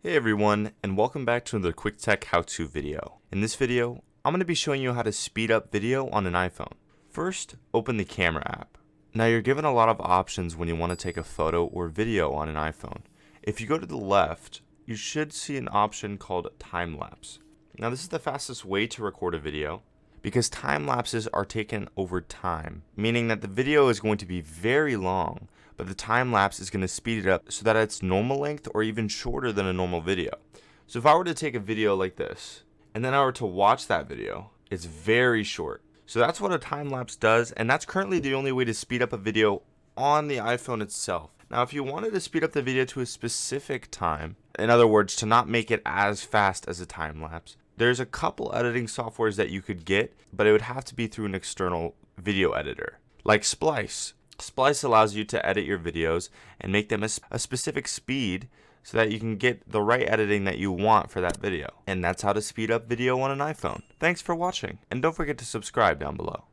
Hey everyone, and welcome back to another quick tech how-to video. In this video, I'm going to be showing you how to speed up video on an iPhone. First, open the camera app. Now you're given a lot of options when you want to take a photo or video on an iPhone. If you go to the left, you should see an option called Timelapse. Now this is the fastest way to record a video because time lapses are taken over time, meaning that the video is going to be very long, but the time lapse is going to speed it up so that it's normal length or even shorter than a normal video. So if I were to take a video like this, and then I were to watch that video, it's very short. So that's what a time lapse does, and that's currently the only way to speed up a video on the iPhone itself. Now if you wanted to speed up the video to a specific time, in other words, to not make it as fast as a time lapse, there's a couple editing softwares that you could get, but it would have to be through an external video editor, like Splice. Splice allows you to edit your videos and make them a specific speed so that you can get the right editing that you want for that video. And that's how to speed up video on an iPhone. Thanks for watching, and don't forget to subscribe down below.